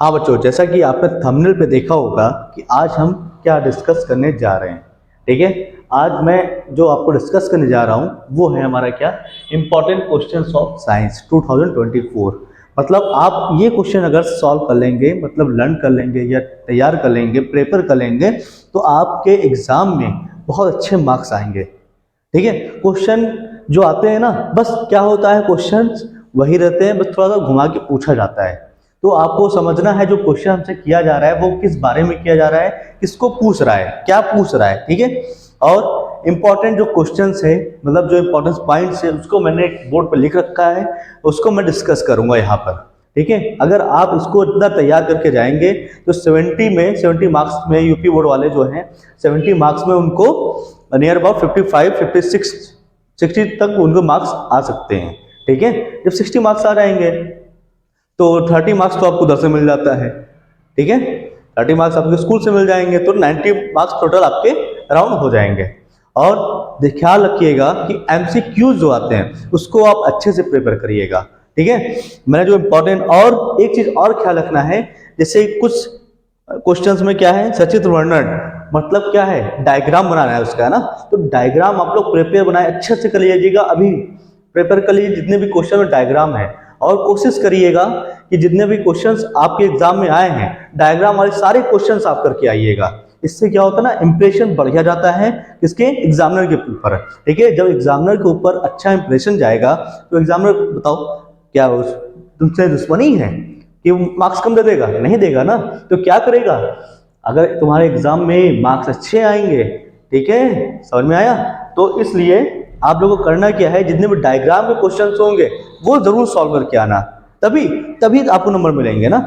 हाँ बच्चों, जैसा कि आपने थंबनेल पे देखा होगा कि आज हम क्या डिस्कस करने जा रहे हैं। ठीक है, आज मैं जो आपको डिस्कस करने जा रहा हूँ वो है हमारा क्या, इम्पोर्टेंट क्वेश्चंस ऑफ साइंस 2024। मतलब आप ये क्वेश्चन अगर सॉल्व कर लेंगे, मतलब लर्न कर लेंगे या तैयार कर लेंगे, प्रिपेयर कर लेंगे, तो आपके एग्जाम में बहुत अच्छे मार्क्स आएंगे। ठीक है, क्वेश्चन जो आते हैं ना, बस क्या होता है, क्वेश्चंस वही रहते हैं, बस थोड़ा सा घुमा के पूछा जाता है। तो आपको समझना है जो क्वेश्चन हमसे किया जा रहा है वो किस बारे में किया जा रहा है, किसको पूछ रहा है, क्या पूछ रहा है। ठीक है, और इम्पॉर्टेंट जो क्वेश्चंस है, मतलब जो इम्पोर्टेंट पॉइंट्स है, उसको मैंने एक बोर्ड पर लिख रखा है, उसको मैं डिस्कस करूंगा यहाँ पर। ठीक है, अगर आप इसको इतना तैयार करके जाएंगे तो 70 मार्क्स में यूपी बोर्ड वाले जो हैं 70 मार्क्स में उनको नियर अबाउट 60 तक उनको मार्क्स आ सकते हैं। ठीक है, जब 60 मार्क्स आ जाएंगे तो 30 मार्क्स तो आपको उधर से मिल जाता है। ठीक है, 30 मार्क्स आपके स्कूल से मिल जाएंगे, तो 90 मार्क्स टोटल आपके अराउंड हो जाएंगे। और ख्याल रखिएगा कि एमसीक्यूज जो आते हैं उसको आप अच्छे से प्रिपेयर करिएगा। ठीक है, मैंने जो इम्पोर्टेंट, और एक चीज और ख्याल रखना है, जैसे कुछ क्वेश्चंस में क्या है, सचित्र वर्णन, मतलब क्या है, डायग्राम बनाना है उसका, है ना। तो डायग्राम आप लोग प्रिपेयर बनाए, अच्छे से कर लीजिएगा, अभी प्रिपेयर कर लीजिए जितने भी क्वेश्चन में डायग्राम है। और कोशिश करिएगा कि जितने भी क्वेश्चंस आपके एग्जाम में आए हैं, डायग्राम वाले सारे क्वेश्चंस आप करके आइएगा। इससे क्या होता है ना, इंप्रेशन बढ़िया जाता है किसके, एग्जामिनर के ऊपर। ठीक है, जब एग्जामिनर के ऊपर अच्छा इंप्रेशन जाएगा तो एग्जामिनर बताओ क्या तुमसे दुश्मनी है कि मार्क्स कम दे देगा, नहीं देगा ना। तो क्या करेगा, अगर तुम्हारे एग्जाम में मार्क्स अच्छे आएंगे, ठीक है, समझ में आया, तो इसलिए आप लोगों को करना क्या है, जितने भी डायग्राम के क्वेश्चंस होंगे वो जरूर सॉल्व करके आना, तभी तभी आपको नंबर मिलेंगे ना।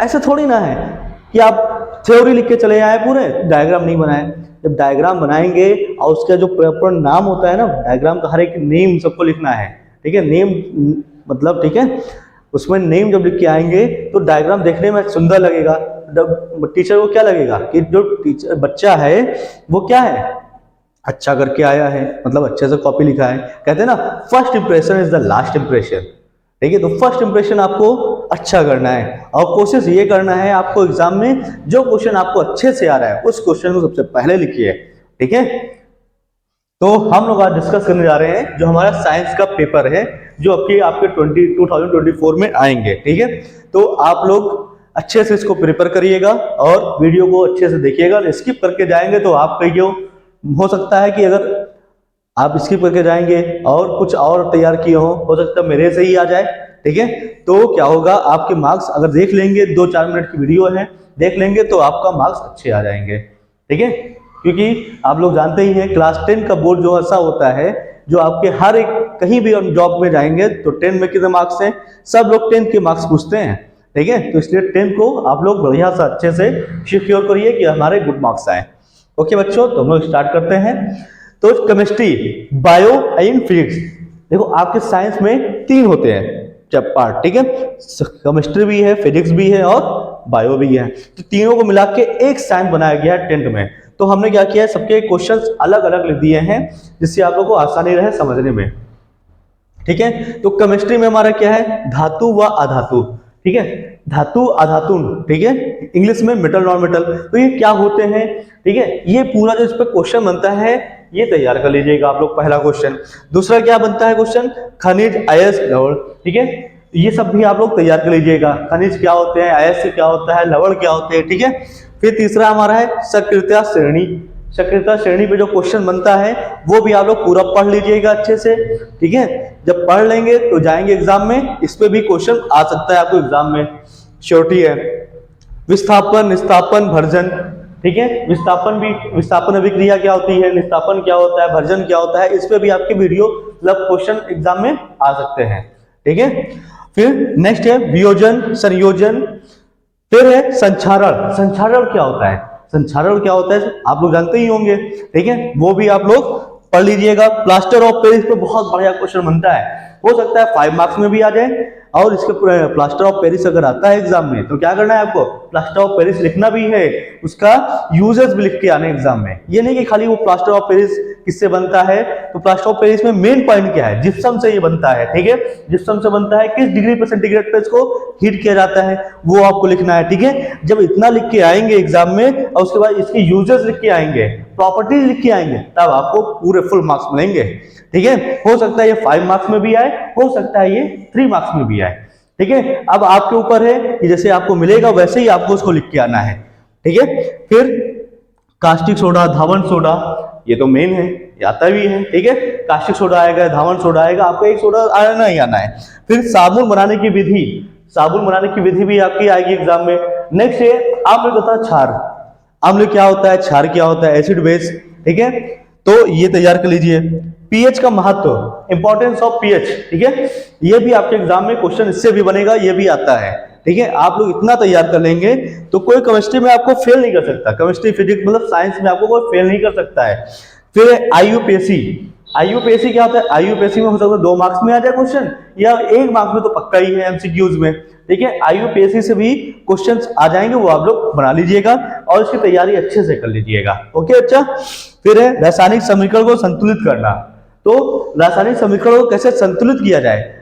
ऐसे थोड़ी ना है कि आप थ्योरी लिख के चले आए पूरे, डायग्राम नहीं बनाए। जब डायग्राम बनाएंगे और उसका जो प्रॉपर नाम होता है ना, डायग्राम का हर एक नेम सबको लिखना है। ठीक है, नेम मतलब, ठीक है, उसमें नेम जब लिख के आएंगे तो डायग्राम देखने में सुंदर लगेगा। टीचर को क्या लगेगा कि जो टीचर बच्चा है वो क्या है, अच्छा करके आया है, मतलब अच्छे से कॉपी लिखा है। कहते हैं ना, first impression is the last impression. ठीक है, तो फर्स्ट इंप्रेशन आपको अच्छा करना है और कोशिश ये करना है आपको एग्जाम में जो क्वेश्चन आपको अच्छे से आ रहा है उस क्वेश्चन को सबसे पहले लिखिए। ठीक है, तो हम लोग आज डिस्कस करने जा रहे हैं जो हमारा साइंस का पेपर है, जो आपके 2024 में आएंगे। ठीक है, तो आप लोग अच्छे से इसको प्रिपेयर करिएगा और वीडियो को अच्छे से देखिएगा। स्किप करके जाएंगे तो आप कहिए, हो सकता है कि अगर आप स्किप करके जाएंगे और कुछ और तैयार किए हो सकता है मेरे से ही आ जाए। ठीक है, तो क्या होगा, आपके मार्क्स अगर देख लेंगे, 2-4 मिनट की वीडियो है, देख लेंगे तो आपका मार्क्स अच्छे आ जाएंगे। ठीक है, क्योंकि आप लोग जानते ही हैं क्लास 10 का बोर्ड जो ऐसा होता है, जो आपके हर एक कहीं भी जॉब में जाएंगे तो 10 में कितने मार्क्स हैं, सब लोग 10 के मार्क्स पूछते हैं। ठीक है, तो इसलिए 10 को आप लोग बढ़िया से अच्छे से सिक्योर करिए कि हमारे गुड मार्क्स आए। ओके बच्चों, तो हम लोग स्टार्ट करते हैं। तो केमिस्ट्री, बायो एंड फिजिक्स, देखो आपके साइंस में 3 होते हैं पार्ट। ठीक है, केमिस्ट्री भी है, फिजिक्स भी है और बायो भी है, तो तीनों को मिला के एक साइंस बनाया गया है 10th में। तो हमने क्या किया है, सबके क्वेश्चंस अलग अलग लिख दिए हैं जिससे आप लोगों को आसानी रहे समझने में। ठीक है, तो केमिस्ट्री में हमारा क्या है, धातु व अधातु। ठीक है, धातु अधातु, ठीक है, इंग्लिश में मेटल नॉन मेटल। तो ये क्या होते हैं, ठीक है, ये पूरा जो इस पर क्वेश्चन बनता है ये तैयार कर लीजिएगा आप लोग, पहला क्वेश्चन। दूसरा क्या बनता है क्वेश्चन, खनिज, अयस्क, लवण। ठीक है, ये सब भी आप लोग तैयार कर लीजिएगा, खनिज क्या होते हैं, अयस्क क्या होता है, लवण क्या होते हैं। ठीक है, फिर तीसरा हमारा है सक्रियता श्रेणी। सक्रियता श्रेणी पे जो क्वेश्चन बनता है वो भी आप लोग पूरा पढ़ लीजिएगा अच्छे से। ठीक है, जब पढ़ लेंगे तो जाएंगे एग्जाम में, इस पे भी क्वेश्चन आ सकता है आपको एग्जाम में, श्योरिटी है। विस्थापन, निस्तापन, भर्जन। ठीक है, विस्थापन अभिक्रिया क्या होती है, निस्तापन क्या होता है, भर्जन क्या होता है, इस पे भी आपके वीडियो मतलब क्वेश्चन एग्जाम में आ सकते हैं। ठीक है, फिर नेक्स्ट है वियोजन, संयोजन, फिर है संचारण। संचारण क्या होता है, संचारण क्या होता है आप लोग जानते ही होंगे। ठीक है, वो भी आप लोग पढ़ लीजिएगा। प्लास्टर ऑफ पेरिस पे बहुत बढ़िया क्वेश्चन बनता है, हो सकता है 5 मार्क्स में भी आ जाए। और इसके प्लास्टर ऑफ पेरिस अगर आता है एग्जाम में तो क्या करना है आपको, प्लास्टर ऑफ पेरिस लिखना भी है, उसका यूजेस भी लिख के आने एग्जाम में। ये नहीं कि खाली वो प्लास्टर ऑफ पेरिस किससे बनता है, तो प्लास्टर ऑफ पेरिस में मेन पॉइंट क्या है, जिप्सम से ये बनता है, ठीक है, जिप्सम से बनता है, किस डिग्री पर सेंटीग्रेड पे इसको हीट किया जाता है वो आपको लिखना है, ठीक है। जब इतना लिख के आएंगे एग्जाम में और उसके बाद इसके यूजेस लिख के आएंगे, प्रॉपर्टीज लिख के आएंगे, तब आपको पूरे फुल मार्क्स मिलेंगे, ठीक है। हो सकता है ये 5 मार्क्स में भी आए, हो सकता है ये 3 मार्क्स में भी आए, ठीक है। अब आपके ऊपर है कि जैसे आपको मिलेगा वैसे ही आपको उसको लिख के आना है, ठीक है। फिर कास्टिक सोडा, धावन सोडा, ये तो मेन है, ये आता भी है, ठीक है। कास्टिक सोडा आएगा, धावन सोडा आएगा, आपको एक सोडा आना ही आना है। फिर साबुन बनाने की विधि, साबुन बनाने की विधि भी आपकी आएगी एग्जाम में। नेक्स्ट है अम्ल तथा क्षार, अम्ल क्या होता है, क्षार क्या होता है, एसिड बेस, ठीक है, तो ये तैयार कर लीजिए। पीएच का महत्व, इंपॉर्टेंस ऑफ पीएच, ठीक है, ये भी आपके एग्जाम में क्वेश्चन इससे भी बनेगा, ये भी आता है, ठीक है। आप लोग इतना तैयार कर लेंगे तो कोई केमिस्ट्री में आपको फेल नहीं कर सकता, केमिस्ट्री फिजिक्स मतलब साइंस में आपको कोई फेल नहीं कर सकता है। फिर आईयूपीएससी, आईयूपीएससी क्या होता है, आईयूपीएससी में हो सकता है 2 मार्क्स में आ जाए क्वेश्चन, या 1 मार्क्स में तो पक्का ही है एमसीक्यूज में, ठीक है। आईयूपीएससी से भी क्वेश्चंस आ जाएंगे, वो आप लोग बना लीजिएगा और इसकी तैयारी अच्छे से कर लीजिएगा, ओके। अच्छा, फिर है रासायनिक समीकरण को संतुलित करना, तो रासायनिक समीकरण को कैसे संतुलित किया जाए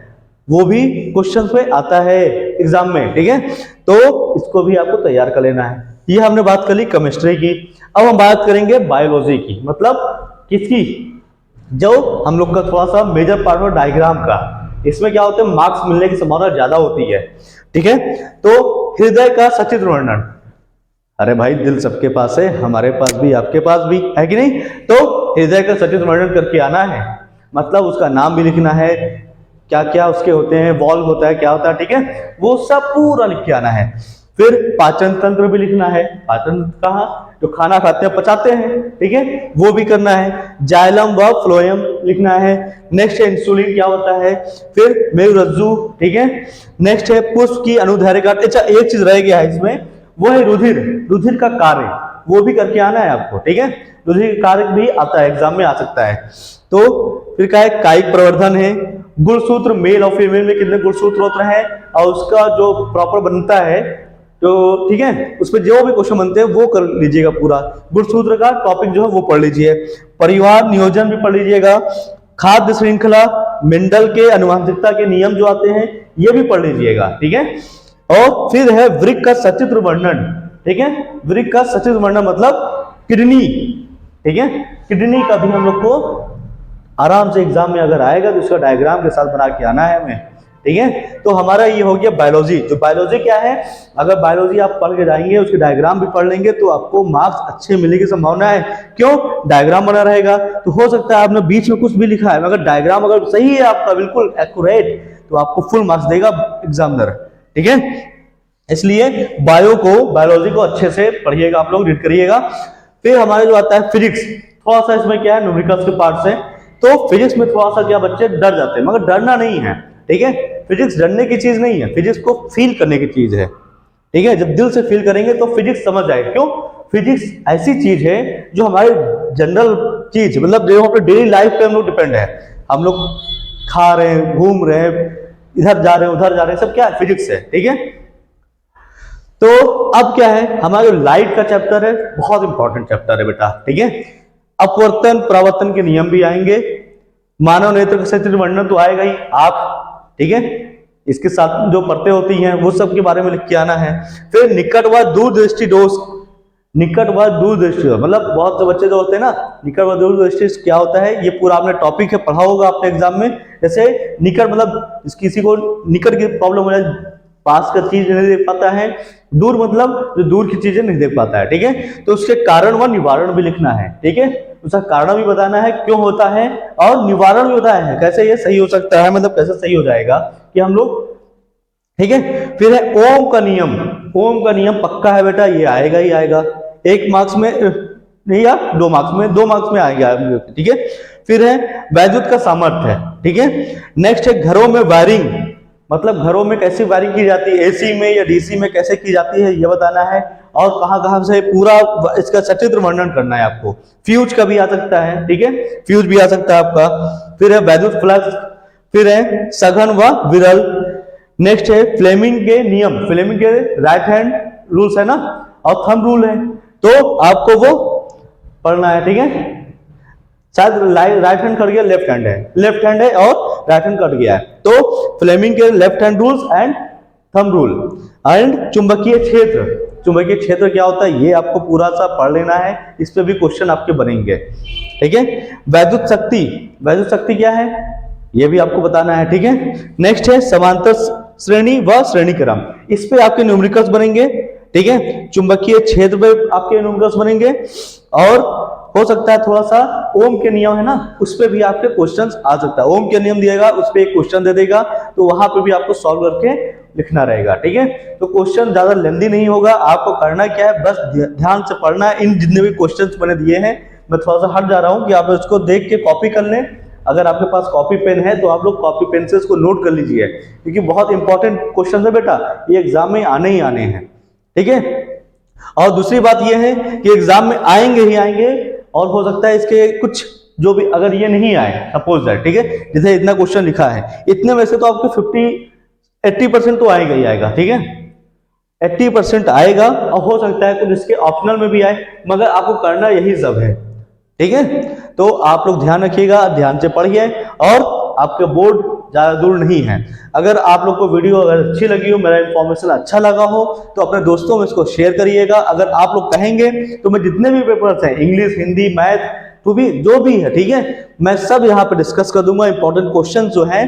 वो भी क्वेश्चंस पे आता है एग्जाम में, ठीक है, तो इसको भी आपको तैयार कर लेना है। ये हमने बात कर ली केमिस्ट्री की। अब हम बात करेंगे बायोलॉजी की, मतलब किसकी, जो हम लोग का थोड़ा सा मेजर पार्ट है डायग्राम का, इसमें क्या होता है मार्क्स मिलने की संभावना ज्यादा होती है, ठीक है। तो हृदय का सचित्र वर्णन, अरे भाई दिल सबके पास है, हमारे पास भी आपके पास भी है कि नहीं, तो हृदय का सचित्र वर्णन करके आना है, मतलब उसका नाम भी लिखना है, क्या क्या उसके होते हैं, वॉल्व होता है, क्या होता है, ठीक है, वो सब पूरा लिख के आना है। फिर पाचन तंत्र भी लिखना है, पाचन कहाँ, जो खाना खाते हैं पचाते हैं, ठीक है, वो भी करना है। जाइलम व फ्लोएम लिखना है। नेक्स्ट है इंसुलिन क्या होता है, फिर मेरुरज्जु, ठीक है। नेक्स्ट है पुष्प की अनुदैर्घ्य। अच्छा, एक चीज रह गया है इसमें, वो है रुधिर, रुधिर का कार्य, वो भी करके आना है आपको, ठीक है, रुधिर का कार्य भी आता है एग्जाम में, आ सकता है। तो फिर क्या है, कायिक प्रवर्धन है, गुणसूत्र मेल और फीमेल में कितने गुणसूत्र होते हैं और उसका जो प्रॉपर बनता है, तो ठीक है, उस पर जो भी क्वेश्चन बनते हैं वो कर लीजिएगा पूरा, गुणसूत्र का टॉपिक जो है वो पढ़ लीजिए। परिवार नियोजन भी पढ़ लीजिएगा। खाद्य श्रृंखला, मेंडल के अनुवांशिकता के नियम जो आते हैं ये भी पढ़ लीजिएगा, ठीक है। और फिर है वृक्क का सचित्र वर्णन, ठीक है, वृक्क का सचित्र वर्णन मतलब किडनी, ठीक है, किडनी का भी हम लोग को आराम से एग्जाम में अगर आएगा तो उसका डायग्राम के साथ बना के आना है हमें, ठीक है। तो हमारा ये हो गया बायोलॉजी। तो बायोलॉजी क्या है, अगर बायोलॉजी आप पढ़ के जाएंगे, उसके डायग्राम भी पढ़ लेंगे तो आपको मार्क्स अच्छे मिलने की संभावना है। क्यों, डायग्राम बना रहेगा, तो हो सकता है आपने बीच में कुछ भी लिखा है, अगर डायग्राम अगर सही है आपका बिल्कुल एक्यूरेट, तो आपको फुल मार्क्स देगा एग्जामिनर, ठीक है। इसलिए बायोलॉजी को अच्छे से पढ़िएगा, आप लोग रीड करिएगा। फिर हमारे जो आता है फिजिक्स, थोड़ा सा इसमें क्या है न्यूमेरिकल्स के पार्ट से, तो फिजिक्स में थोड़ा सा क्या बच्चे डर जाते हैं, मगर डरना नहीं है, ठीक है। फिजिक्स डरने की चीज नहीं है, फिजिक्स को फील करने की चीज है, ठीक है। जब दिल से फील करेंगे तो फिजिक्स समझ आएगा। क्यों, फिजिक्स ऐसी चीज है जो हमारे जनरल चीज, मतलब जो अपने डेली लाइफ पे हम लोग डिपेंड है, हम लोग खा रहे हैं, घूम रहे हैं, इधर जा रहे हैं, उधर जा रहे हैं, सब क्या है, फिजिक्स है, ठीक है। तो अब क्या है, हमारा जो लाइट का चैप्टर है बहुत इंपॉर्टेंट चैप्टर है बेटा, ठीक है। अपवर्तन परावर्तन के नियम भी आएंगे, मानव नेत्र का सचित्र वर्णन तो आएगा ही, आप, ठीक है, इसके साथ जो परतें होती हैं वो सब के बारे में लिख के आना है। फिर निकट व दूरदृष्टि दोष, निकट व दूरदृष्टि मतलब बहुत से बच्चे जो होते हैं ना, निकट व दूरदृष्टि क्या होता है, ये पूरा आपने टॉपिक है, पढ़ा होगा आपने एग्जाम में। जैसे निकट मतलब किसी को निकट की प्रॉब्लम हो जाए, पास का चीज नहीं देख पाता है, दूर मतलब जो दूर की चीजें नहीं देख पाता है, ठीक है। तो उसके कारण व निवारण भी लिखना है, ठीक है, उसका कारण भी बताना है क्यों होता है, और निवारण भी बताना है कैसे ये सही हो सकता है, मतलब कैसे सही हो जाएगा कि हम लोग, ठीक है। फिर है ओम का नियम, ओम का नियम पक्का है बेटा, ये आएगा ही आएगा, 1 मार्क्स में नहीं या 2 मार्क्स में, 2 मार्क्स में आएगा, ठीक है। फिर है वैद्युत का सामर्थ्य, ठीक है। नेक्स्ट है घरों में वायरिंग, मतलब घरों में कैसे वायरिंग की जाती है, एसी में या डीसी में कैसे की जाती है ये बताना है। और कहाँ कहाँ से पूरा इसका सचित्र वर्णन करना है आपको। फ्यूज का भी आ सकता है, ठीक है, फ्यूज भी आ सकता है आपका। फिर है वैद्युत फ्लक्स, फिर है सघन व विरल। नेक्स्ट है फ्लेमिंग के नियम, फ्लेमिंग के राइट हैंड रूल्स है ना, और थंब रूल है, तो आपको वो पढ़ना है, ठीक है। शायद राइट हैंड कट गया, लेफ्ट हैंड है, लेफ्ट हैंड है और राइट हैंड कट गया है, तो फ्लेमिंग के left hand rules and thumb rule. And चुंबकीय क्षेत्र, चुंबकीय क्षेत्र क्या होता है ये आपको पूरा सा पढ़ लेना है, इस पे भी क्वेश्चन आपके बनेंगे, ठीक है। वैद्युत शक्ति, वैद्युत शक्ति क्या है ये भी आपको बताना है, ठीक है। नेक्स्ट है समांतर श्रेणी व श्रेणी क्रम, इस पे आपके न्यूमेरिकल्स बनेंगे, ठीक है। चुंबकीय क्षेत्र पे आपके न्यूमेरिकल्स बनेंगे, और हो सकता है थोड़ा सा ओम के नियम है ना, उस पे भी आपके क्वेश्चंस आ सकता है। ओम के नियम दिएगा, उस पे एक क्वेश्चन दे देगा, तो वहां पे भी आपको सॉल्व करके लिखना रहेगा, ठीक है। तो क्वेश्चन ज्यादा लेंदी नहीं होगा, आपको करना क्या है बस ध्यान से पढ़ना है। इन जितने भी क्वेश्चंस मैंने दिए हैं, मैं थोड़ा सा हट जा रहा हूं कि आप इसको देख के कॉपी कर लें। अगर आपके पास कॉपी पेन है तो आप लोग कॉपी पेन से इसको नोट कर लीजिए, क्योंकि बहुत इंपॉर्टेंट क्वेश्चन है बेटा, ये एग्जाम में आने ही आने हैं, ठीक है। और दूसरी बात ये है कि एग्जाम में आएंगे ही आएंगे, और हो सकता है इसके कुछ जो भी अगर ये नहीं आए, सपोज दैट, ठीक है, जैसे इतना क्वेश्चन लिखा है, इतने में से तो आपके 80% तो आएगा ही आएगा, ठीक है, 80% आएगा, और हो सकता है कुछ इसके ऑप्शनल में भी आए, मगर आपको करना यही सब है, ठीक है। तो आप लोग ध्यान रखिएगा, ध्यान से पढ़िए, और आपके बोर्ड ज्यादा दूर नहीं है। अगर आप लोग को वीडियो अगर अच्छी लगी हो, मेरा इंफॉर्मेशन अच्छा लगा हो, तो अपने दोस्तों में इसको शेयर करिएगा। अगर आप लोग कहेंगे तो मैं जितने भी पेपर्स हैं, इंग्लिश, हिंदी, मैथ, तो भी जो भी है, ठीक है, मैं सब यहाँ पे डिस्कस कर दूंगा। इंपॉर्टेंट क्वेश्चन जो है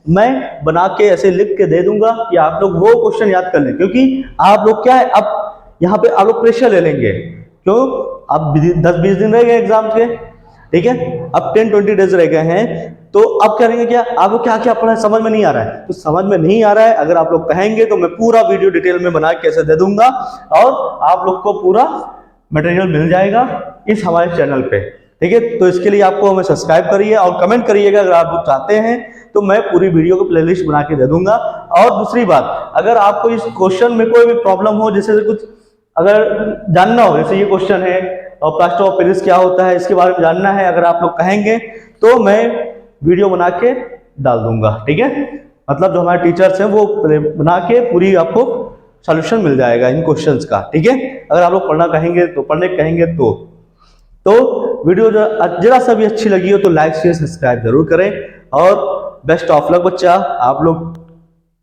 मैं बना के ऐसे लिख के दे दूंगा कि आप लोग वो क्वेश्चन याद कर लें, क्योंकि आप लोग क्या है, अब यहाँ पे आप लोग प्रेशर ले लेंगे, क्यों, अब 10-20 दिन रह गए एग्जाम के, ठीक है, अब 10-20 डेज रह गए हैं, तो अब करेंगे क्या, आपको क्या क्या पढ़ा है समझ में नहीं आ रहा है, तो समझ में नहीं आ रहा है, अगर आप लोग कहेंगे तो मैं पूरा वीडियो डिटेल में बना के कैसे दे दूंगा, और आप लोग को पूरा मटेरियल मिल जाएगा इस हमारे चैनल पे, ठीक है। तो इसके लिए आपको हमें सब्सक्राइब करिए और कमेंट करिएगा अगर आप लोग चाहते हैं, तो मैं पूरी वीडियो को प्लेलिस्ट बना के दे दूंगा। और दूसरी बात, अगर आपको इस क्वेश्चन में कोई भी प्रॉब्लम हो, जैसे कुछ अगर जानना हो, जैसे ये क्वेश्चन है और प्लास्टर ऑफ पेरिस क्या होता है, इसके बारे में जानना है, अगर आप लोग कहेंगे तो मैं वीडियो बना के डाल दूंगा, ठीक है। मतलब जो हमारे टीचर्स हैं वो बना के पूरी आपको सॉल्यूशन मिल जाएगा इन क्वेश्चंस का, ठीक है। अगर आप लोग पढ़ना कहेंगे तो, पढ़ने कहेंगे तो वीडियो जो जरा सा भी अच्छी लगी हो तो लाइक शेयर सब्सक्राइब जरूर करें। और बेस्ट ऑफ लक बच्चा, आप लोग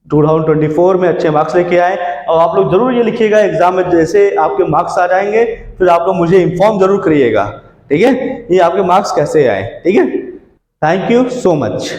2024 में अच्छे मार्क्स लेके आए, और आप लोग जरूर ये लिखिएगा एग्जाम में जैसे आपके मार्क्स आ जाएंगे, फिर आप लोग मुझे इन्फॉर्म जरूर करिएगा, ठीक है, ये आपके मार्क्स कैसे आए, ठीक है। Thank you so much.